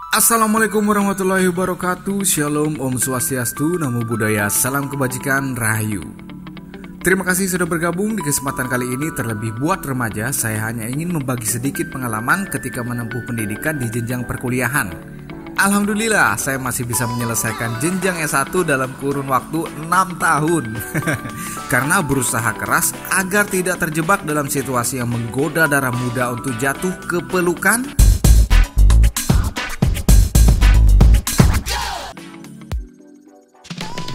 Assalamualaikum warahmatullahi wabarakatuh. Shalom, Om Swastiastu, Namo Buddhaya, salam kebajikan, Rahayu. Terima kasih sudah bergabung di kesempatan kali ini. Terlebih buat remaja, saya hanya ingin membagi sedikit pengalaman ketika menempuh pendidikan di jenjang perkuliahan. Alhamdulillah, saya masih bisa menyelesaikan jenjang S1 dalam kurun waktu 6 tahun. Karena berusaha keras agar tidak terjebak dalam situasi yang menggoda darah muda untuk jatuh ke pelukan.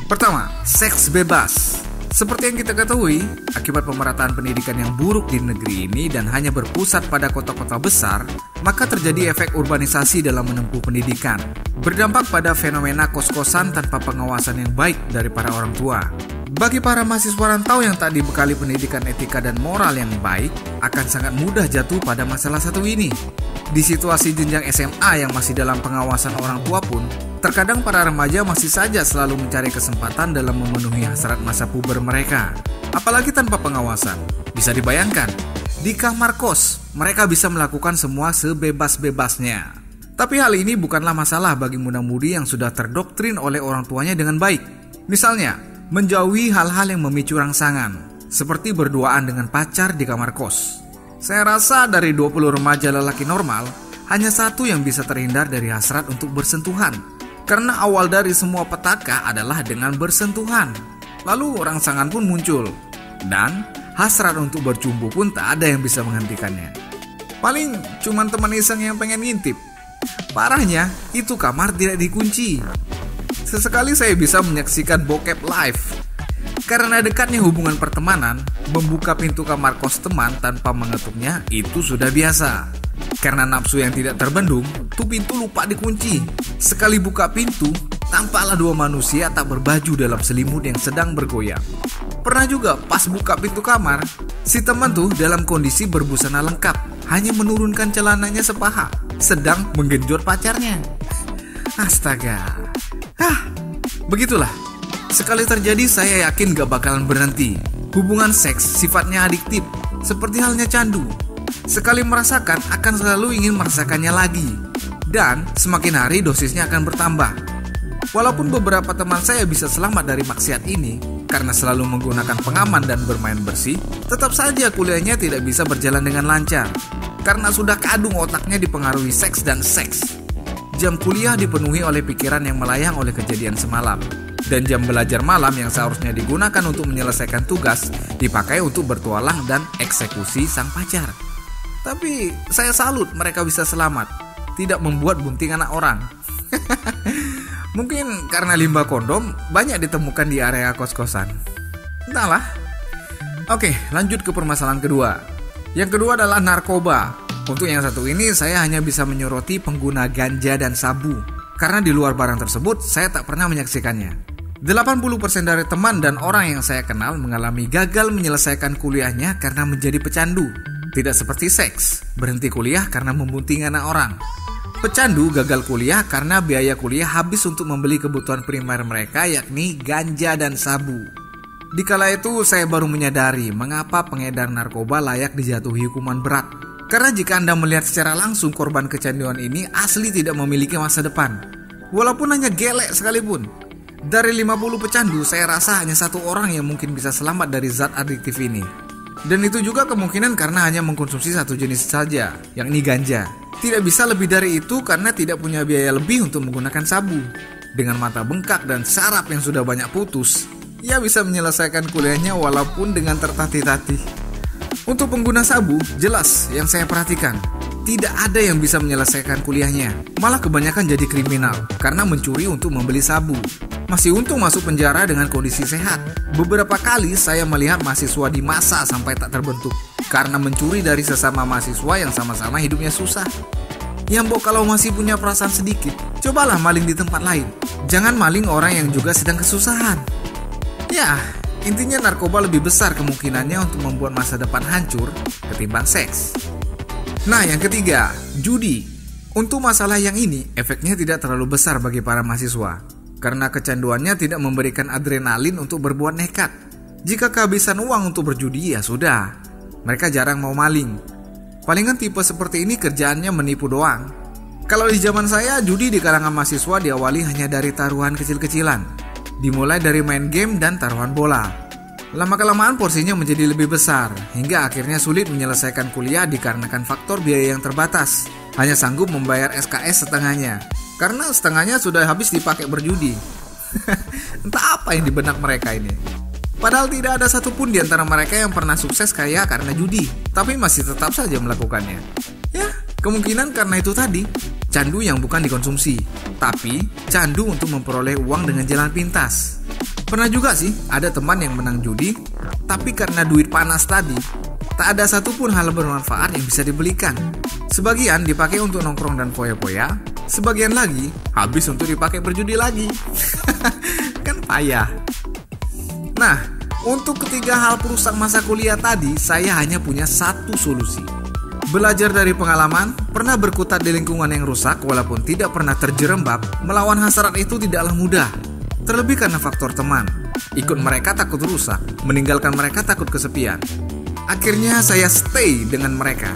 Pertama, seks bebas. Seperti yang kita ketahui, akibat pemerataan pendidikan yang buruk di negeri ini dan hanya berpusat pada kota-kota besar, maka terjadi efek urbanisasi dalam menempuh pendidikan. Berdampak pada fenomena kos-kosan tanpa pengawasan yang baik dari para orang tua. Bagi para mahasiswa rantau yang tak dibekali pendidikan etika dan moral yang baik, akan sangat mudah jatuh pada masalah satu ini. Di situasi jenjang SMA yang masih dalam pengawasan orang tua pun, terkadang para remaja masih saja selalu mencari kesempatan dalam memenuhi hasrat masa puber mereka. Apalagi tanpa pengawasan. Bisa dibayangkan, di kamar kos, mereka bisa melakukan semua sebebas-bebasnya. Tapi hal ini bukanlah masalah bagi muda-mudi yang sudah terdoktrin oleh orang tuanya dengan baik. Misalnya, menjauhi hal-hal yang memicu rangsangan, seperti berduaan dengan pacar di kamar kos. Saya rasa dari 20 remaja lelaki normal, hanya satu yang bisa terhindar dari hasrat untuk bersentuhan. Karena awal dari semua petaka adalah dengan bersentuhan. Lalu rangsangan pun muncul. Dan hasrat untuk bercumbu pun tak ada yang bisa menghentikannya. Paling cuman teman iseng yang pengen ngintip. Parahnya, itu kamar tidak dikunci. Sesekali saya bisa menyaksikan bokep live. Karena dekatnya hubungan pertemanan, membuka pintu kamar kos teman tanpa mengetuknya itu sudah biasa. Karena nafsu yang tidak terbendung, tuh pintu lupa dikunci. Sekali buka pintu, tampaklah dua manusia tak berbaju dalam selimut yang sedang bergoyang. Pernah juga pas buka pintu kamar, si teman tuh dalam kondisi berbusana lengkap, hanya menurunkan celananya sepaha, sedang menggenjot pacarnya. Astaga. Begitulah. Sekali terjadi saya yakin gak bakalan berhenti. Hubungan seks sifatnya adiktif, seperti halnya candu. Sekali merasakan akan selalu ingin merasakannya lagi. Dan semakin hari dosisnya akan bertambah. Walaupun beberapa teman saya bisa selamat dari maksiat ini karena selalu menggunakan pengaman dan bermain bersih, tetap saja kuliahnya tidak bisa berjalan dengan lancar. Karena sudah kadung otaknya dipengaruhi seks dan seks. Jam kuliah dipenuhi oleh pikiran yang melayang oleh kejadian semalam. Dan jam belajar malam yang seharusnya digunakan untuk menyelesaikan tugas dipakai untuk bertualang dan eksekusi sang pacar. Tapi saya salut mereka bisa selamat, tidak membuat bunting anak orang. Mungkin karena limbah kondom banyak ditemukan di area kos-kosan. Entahlah. Oke, lanjut ke permasalahan kedua. Yang kedua adalah narkoba. Untuk yang satu ini saya hanya bisa menyoroti pengguna ganja dan sabu. Karena di luar barang tersebut saya tak pernah menyaksikannya. 80% dari teman dan orang yang saya kenal mengalami gagal menyelesaikan kuliahnya karena menjadi pecandu. Tidak seperti seks, berhenti kuliah karena membunting anak orang. Pecandu gagal kuliah karena biaya kuliah habis untuk membeli kebutuhan primer mereka, yakni ganja dan sabu. Dikala itu saya baru menyadari mengapa pengedar narkoba layak dijatuhi hukuman berat. Karena jika Anda melihat secara langsung korban kecanduan ini asli tidak memiliki masa depan. Walaupun hanya gelek sekalipun. Dari 50 pecandu, saya rasa hanya satu orang yang mungkin bisa selamat dari zat adiktif ini. Dan itu juga kemungkinan karena hanya mengkonsumsi satu jenis saja, yakni ganja. Tidak bisa lebih dari itu karena tidak punya biaya lebih untuk menggunakan sabu. Dengan mata bengkak dan saraf yang sudah banyak putus, ia bisa menyelesaikan kuliahnya walaupun dengan tertatih-tatih. Untuk pengguna sabu, jelas yang saya perhatikan, tidak ada yang bisa menyelesaikan kuliahnya. Malah kebanyakan jadi kriminal karena mencuri untuk membeli sabu. Masih untung masuk penjara dengan kondisi sehat. Beberapa kali saya melihat mahasiswa di masa sampai tak terbentuk karena mencuri dari sesama mahasiswa yang sama-sama hidupnya susah. Yang kalau masih punya perasaan sedikit, cobalah maling di tempat lain. Jangan maling orang yang juga sedang kesusahan. Ya, intinya narkoba lebih besar kemungkinannya untuk membuat masa depan hancur ketimbang seks. Nah, yang ketiga, judi. Untuk masalah yang ini, efeknya tidak terlalu besar bagi para mahasiswa. Karena kecanduannya tidak memberikan adrenalin untuk berbuat nekat. Jika kehabisan uang untuk berjudi, ya sudah. Mereka jarang mau maling. Palingan tipe seperti ini kerjaannya menipu doang. Kalau di zaman saya, judi di kalangan mahasiswa diawali hanya dari taruhan kecil-kecilan. Dimulai dari main game dan taruhan bola. Lama-kelamaan porsinya menjadi lebih besar, hingga akhirnya sulit menyelesaikan kuliah dikarenakan faktor biaya yang terbatas. Hanya sanggup membayar SKS setengahnya, karena setengahnya sudah habis dipakai berjudi. Entah apa yang di benak mereka ini. Padahal tidak ada satupun di antara mereka yang pernah sukses kaya karena judi, tapi masih tetap saja melakukannya. Ya, kemungkinan karena itu tadi, candu yang bukan dikonsumsi, tapi candu untuk memperoleh uang dengan jalan pintas. Pernah juga sih ada teman yang menang judi, tapi karena duit panas tadi, tak ada satupun hal bermanfaat yang bisa dibelikan. Sebagian dipakai untuk nongkrong dan foya-foya, sebagian lagi habis untuk dipakai berjudi lagi. Kan payah. Nah, untuk ketiga hal perusak masa kuliah tadi, saya hanya punya satu solusi. Belajar dari pengalaman, pernah berkutat di lingkungan yang rusak walaupun tidak pernah terjerembab, melawan hasrat itu tidaklah mudah. Terlebih karena faktor teman. Ikut mereka takut rusak, meninggalkan mereka takut kesepian. Akhirnya saya stay dengan mereka,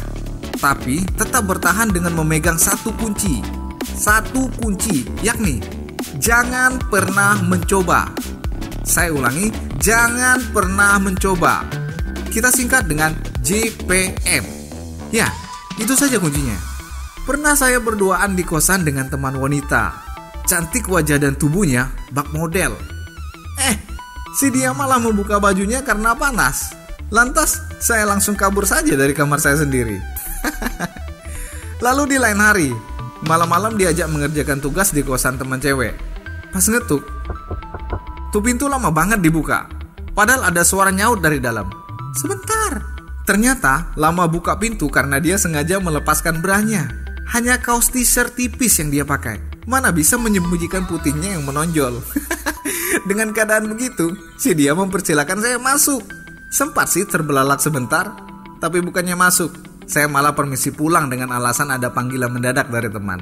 tapi tetap bertahan dengan memegang satu kunci. Satu kunci, yakni jangan pernah mencoba. Saya ulangi, jangan pernah mencoba. Kita singkat dengan JPM. Ya, itu saja kuncinya. Pernah saya berduaan di kosan dengan teman wanita. Cantik wajah dan tubuhnya bak model. Si dia malah membuka bajunya karena panas. Lantas saya langsung kabur saja dari kamar saya sendiri. Lalu di lain hari, malam-malam diajak mengerjakan tugas di kosan teman cewek. Pas ngetuk, tuh pintu lama banget dibuka. Padahal ada suara nyaut dari dalam. Sebentar. Ternyata lama buka pintu karena dia sengaja melepaskan branya. Hanya kaos t-shirt tipis yang dia pakai. Mana bisa menyembunyikan putihnya yang menonjol. Dengan keadaan begitu, si dia mempersilahkan saya masuk. Sempat sih terbelalak sebentar, tapi bukannya masuk, saya malah permisi pulang dengan alasan ada panggilan mendadak dari teman.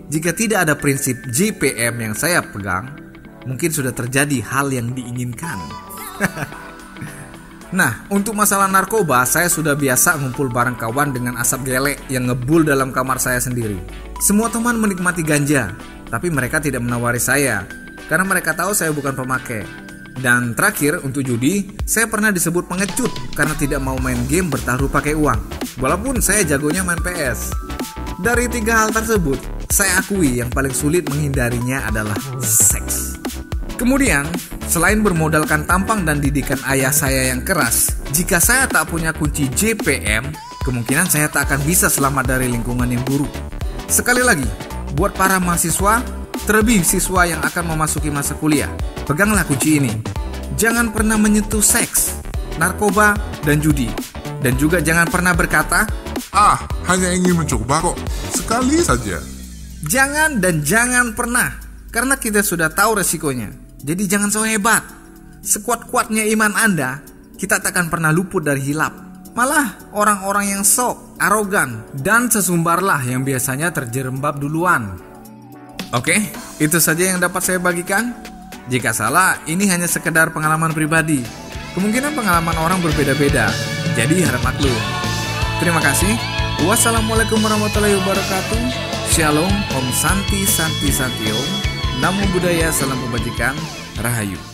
Jika tidak ada prinsip JPM yang saya pegang, mungkin sudah terjadi hal yang diinginkan. Nah, untuk masalah narkoba, saya sudah biasa ngumpul bareng kawan dengan asap gelek yang ngebul dalam kamar saya sendiri. Semua teman menikmati ganja, tapi mereka tidak menawari saya, karena mereka tahu saya bukan pemakai. Dan terakhir, untuk judi, saya pernah disebut pengecut karena tidak mau main game bertaruh pakai uang, walaupun saya jagonya main PS. Dari tiga hal tersebut, saya akui yang paling sulit menghindarinya adalah seks. Kemudian, selain bermodalkan tampang dan didikan ayah saya yang keras, jika saya tak punya kunci JPM, kemungkinan saya tak akan bisa selamat dari lingkungan yang buruk. Sekali lagi, buat para mahasiswa, terlebih siswa yang akan memasuki masa kuliah, peganglah kunci ini. Jangan pernah menyentuh seks, narkoba, dan judi. Dan juga jangan pernah berkata, hanya ingin mencoba kok, sekali saja. Jangan dan jangan pernah, karena kita sudah tahu resikonya. Jadi jangan so hebat. Sekuat-kuatnya iman Anda, kita tak akan pernah luput dari hilap. Malah orang-orang yang sok, arogan, dan sesumbarlah yang biasanya terjerembab duluan. Oke, itu saja yang dapat saya bagikan. Jika salah, ini hanya sekedar pengalaman pribadi. Kemungkinan pengalaman orang berbeda-beda, jadi harap maklum. Terima kasih. Wassalamualaikum warahmatullahi wabarakatuh. Shalom, Om Santi Santi Santi Om. Namo Buddhaya, salam kebajikan, Rahayu.